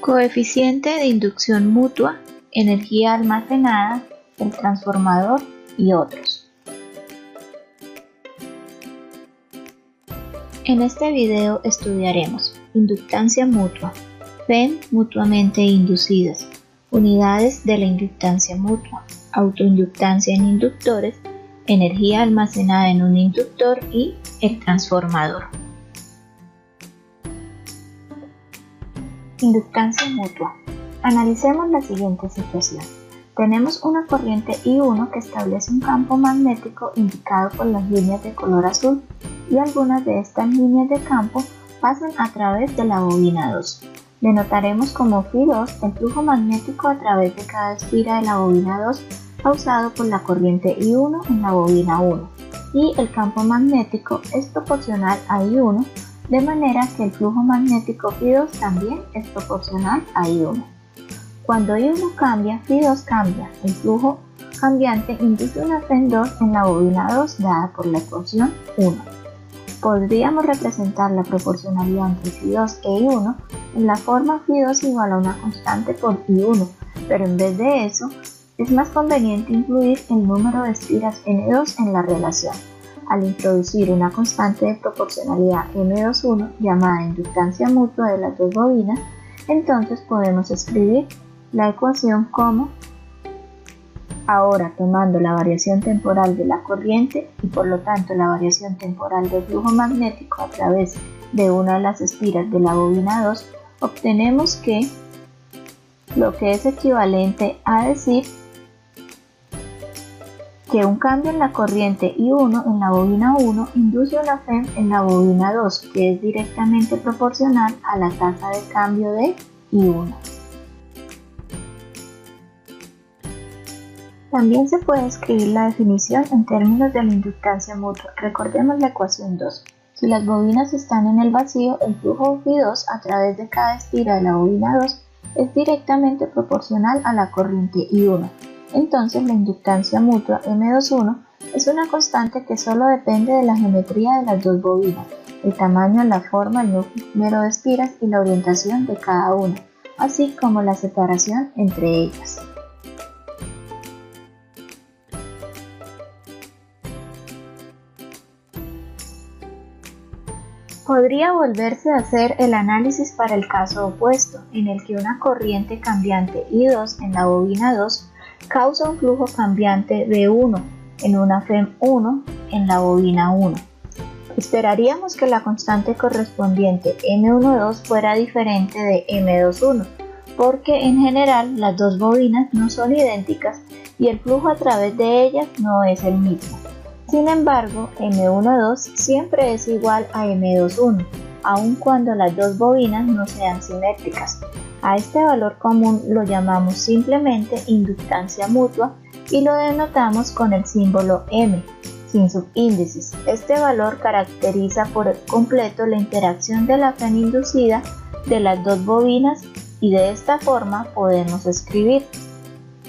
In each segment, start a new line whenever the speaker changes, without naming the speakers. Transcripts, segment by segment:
Coeficiente de inducción mutua, energía almacenada, el transformador y otros. En este video estudiaremos inductancia mutua, FEM mutuamente inducidas, unidades de la inductancia mutua, autoinductancia en inductores, energía almacenada en un inductor y el transformador. Inductancia mutua. Analicemos la siguiente situación. Tenemos una corriente I1 que establece un campo magnético indicado por las líneas de color azul y algunas de estas líneas de campo pasan a través de la bobina 2. Denotaremos como Φ2 el flujo magnético a través de cada espira de la bobina 2 causado por la corriente I1 en la bobina 1 y el campo magnético es proporcional a I1, de manera que el flujo magnético Φ2 también es proporcional a I1. Cuando I1 cambia, Φ2 cambia. El flujo cambiante induce una FEM2 en la bobina 2 dada por la ecuación 1. Podríamos representar la proporcionalidad entre Φ2 e I1 en la forma Φ2 igual a una constante por I1, pero en vez de eso, es más conveniente incluir el número de espiras N2 en la relación. Al introducir una constante de proporcionalidad M21 llamada inductancia mutua de las dos bobinas, entonces podemos escribir la ecuación como, ahora tomando la variación temporal de la corriente y por lo tanto la variación temporal del flujo magnético a través de una de las espiras de la bobina 2, obtenemos que lo que es equivalente a decir que un cambio en la corriente I1 en la bobina 1 induce una FEM en la bobina 2, que es directamente proporcional a la tasa de cambio de I1. También se puede escribir la definición en términos de la inductancia mutua. Recordemos la ecuación 2. Si las bobinas están en el vacío, el flujo Φ2 a través de cada espira de la bobina 2 es directamente proporcional a la corriente I1. Entonces la inductancia mutua M21 es una constante que solo depende de la geometría de las dos bobinas, el tamaño, la forma, el número de espiras y la orientación de cada una, así como la separación entre ellas. Podría volverse a hacer el análisis para el caso opuesto, en el que una corriente cambiante I2 en la bobina 2 causa un flujo cambiante V1 en una FEM1 en la bobina 1. Esperaríamos que la constante correspondiente M12 fuera diferente de M21, porque en general las dos bobinas no son idénticas y el flujo a través de ellas no es el mismo. Sin embargo, M12 siempre es igual a M21, aun cuando las dos bobinas no sean simétricas. A este valor común lo llamamos simplemente inductancia mutua y lo denotamos con el símbolo M, sin subíndices. Este valor caracteriza por completo la interacción de la FEM inducida de las dos bobinas y de esta forma podemos escribir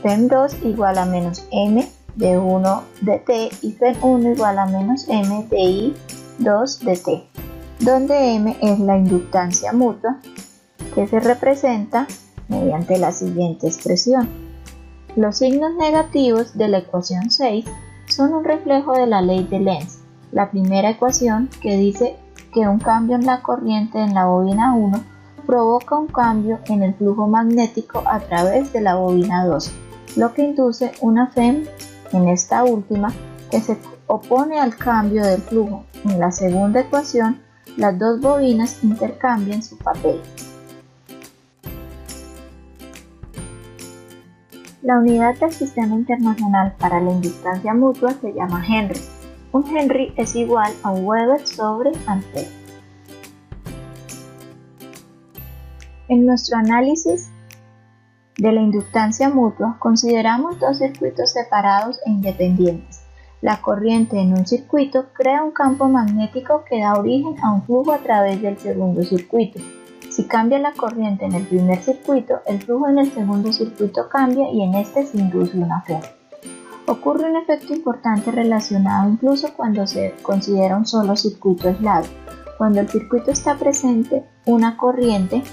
FEM2 igual a menos M de 1 de T y FEM1 igual a menos M de I2 de T, donde M es la inductancia mutua que se representa mediante la siguiente expresión. Los signos negativos de la ecuación 6 son un reflejo de la ley de Lenz, la primera ecuación que dice que un cambio en la corriente en la bobina 1 provoca un cambio en el flujo magnético a través de la bobina 2, lo que induce una FEM en esta última que se opone al cambio del flujo. En la segunda ecuación, las dos bobinas intercambian su papel. La unidad del Sistema Internacional para la Inductancia Mutua se llama Henry. Un Henry es igual a un Weber sobre Ampere. En nuestro análisis de la inductancia mutua, consideramos dos circuitos separados e independientes. La corriente en un circuito crea un campo magnético que da origen a un flujo a través del segundo circuito. Si cambia la corriente en el primer circuito, el flujo en el segundo circuito cambia y en este se induce una FEM. Ocurre un efecto importante relacionado incluso cuando se considera un solo circuito aislado. Cuando el circuito está presente una corriente,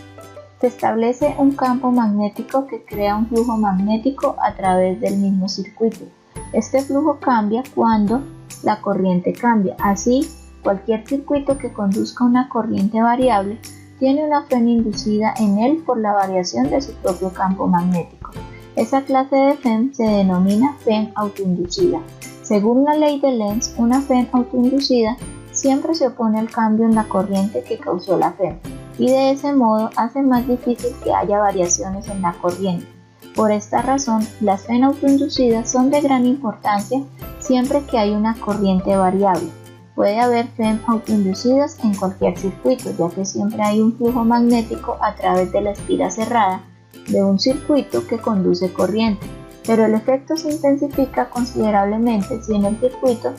Se establece un campo magnético que crea un flujo magnético a través del mismo circuito. Este flujo cambia cuando la corriente cambia. Así, cualquier circuito que conduzca una corriente variable tiene una FEM inducida en él por la variación de su propio campo magnético. Esa clase de FEM se denomina FEM autoinducida. Según la ley de Lenz, una FEM autoinducida siempre se opone al cambio en la corriente que causó la FEM, y de ese modo hace más difícil que haya variaciones en la corriente. Por esta razón, las FEM autoinducidas son de gran importancia siempre que hay una corriente variable. Puede haber FEM autoinducidas en cualquier circuito, ya que siempre hay un flujo magnético a través de la espira cerrada de un circuito que conduce corriente, pero el efecto se intensifica considerablemente si en el circuito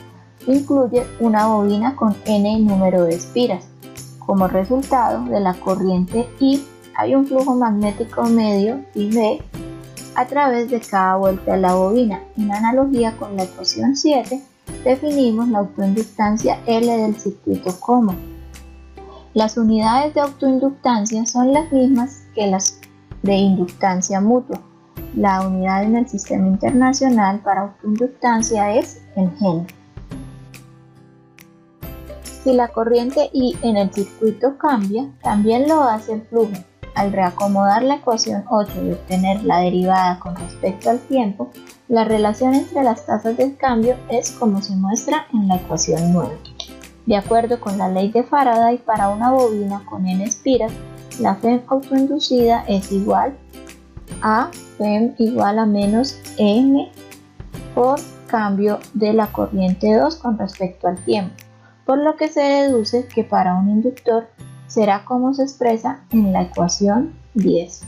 incluye una bobina con n número de espiras. Como resultado de la corriente I, hay un flujo magnético medio IV a través de cada vuelta de la bobina. En analogía con la ecuación 7, definimos la autoinductancia L del circuito como: las unidades de autoinductancia son las mismas que las de inductancia mutua. La unidad en el sistema internacional para autoinductancia es el Henry. Si la corriente I en el circuito cambia, también lo hace el flujo. Al reacomodar la ecuación 8 y obtener la derivada con respecto al tiempo, la relación entre las tasas de cambio es como se muestra en la ecuación 9. De acuerdo con la ley de Faraday, para una bobina con n espiras, la FEM autoinducida es igual a FEM igual a menos n por cambio de la corriente 2 con respecto al tiempo, por lo que se deduce que para un inductor será como se expresa en la ecuación 10.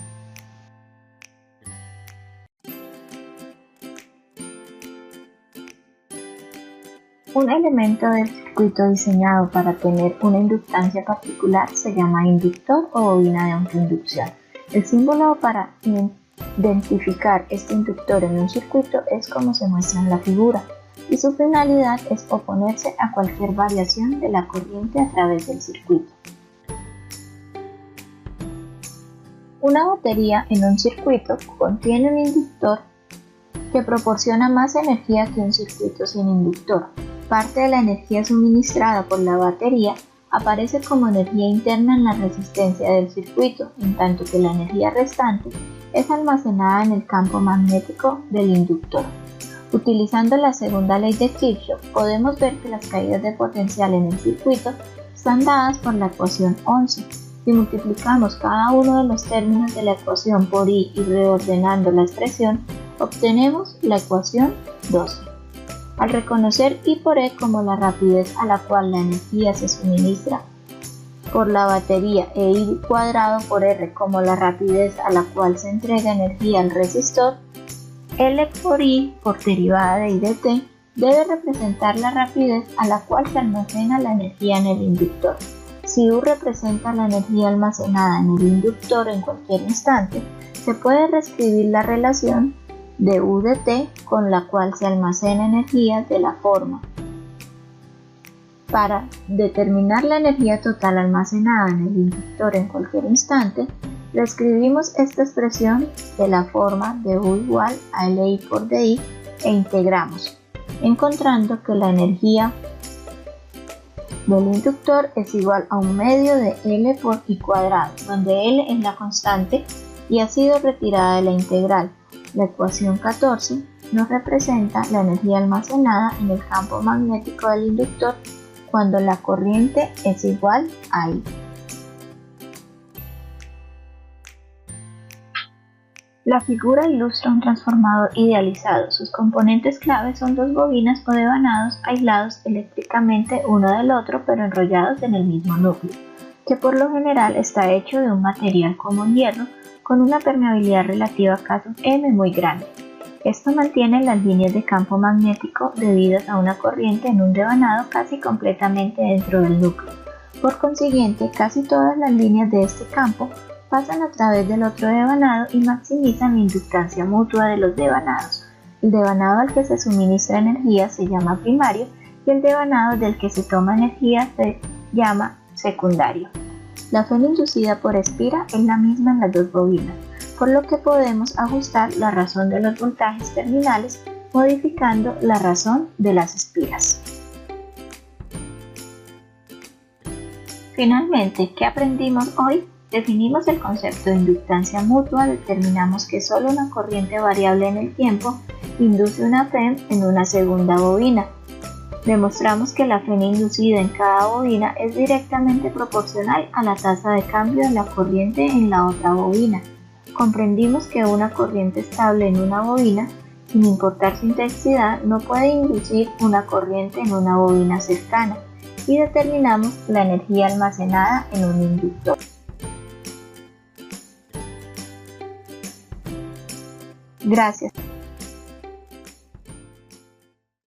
Un elemento del circuito diseñado para tener una inductancia particular se llama inductor o bobina de autoinducción. El símbolo para identificar este inductor en un circuito es como se muestra en la figura, y su finalidad es oponerse a cualquier variación de la corriente a través del circuito. Una batería en un circuito contiene un inductor que proporciona más energía que un circuito sin inductor. Parte de la energía suministrada por la batería aparece como energía interna en la resistencia del circuito, en tanto que la energía restante es almacenada en el campo magnético del inductor. Utilizando la segunda ley de Kirchhoff, podemos ver que las caídas de potencial en el circuito están dadas por la ecuación 11. Si multiplicamos cada uno de los términos de la ecuación por I y reordenando la expresión, obtenemos la ecuación 12. Al reconocer I por E como la rapidez a la cual la energía se suministra por la batería e I cuadrado por R como la rapidez a la cual se entrega energía al resistor, L por I por derivada de I de t debe representar la rapidez a la cual se almacena la energía en el inductor. Si U representa la energía almacenada en el inductor en cualquier instante, se puede reescribir la relación de U de t con la cual se almacena energía de la forma: para determinar la energía total almacenada en el inductor en cualquier instante, reescribimos esta expresión de la forma de U igual a Li por di e integramos, encontrando que la energía del inductor es igual a un medio de L por I cuadrado, donde L es la constante y ha sido retirada de la integral. La ecuación 14 nos representa la energía almacenada en el campo magnético del inductor cuando la corriente es igual a I. La figura ilustra un transformador idealizado. Sus componentes clave son dos bobinas o devanados aislados eléctricamente uno del otro pero enrollados en el mismo núcleo, que por lo general está hecho de un material como el hierro con una permeabilidad relativa a casos M muy grande. Esto mantiene las líneas de campo magnético debidas a una corriente en un devanado casi completamente dentro del núcleo. Por consiguiente, casi todas las líneas de este campo pasan a través del otro devanado y maximizan la inductancia mutua de los devanados. El devanado al que se suministra energía se llama primario y el devanado del que se toma energía se llama secundario. La fe inducida por espira es la misma en las dos bobinas, por lo que podemos ajustar la razón de los voltajes terminales modificando la razón de las espiras. Finalmente, ¿qué aprendimos hoy? Definimos el concepto de inductancia mutua, determinamos que solo una corriente variable en el tiempo induce una FEM en una segunda bobina. Demostramos que la FEM inducida en cada bobina es directamente proporcional a la tasa de cambio de la corriente en la otra bobina. Comprendimos que una corriente estable en una bobina, sin importar su intensidad, no puede inducir una corriente en una bobina cercana, y determinamos la energía almacenada en un inductor. Gracias.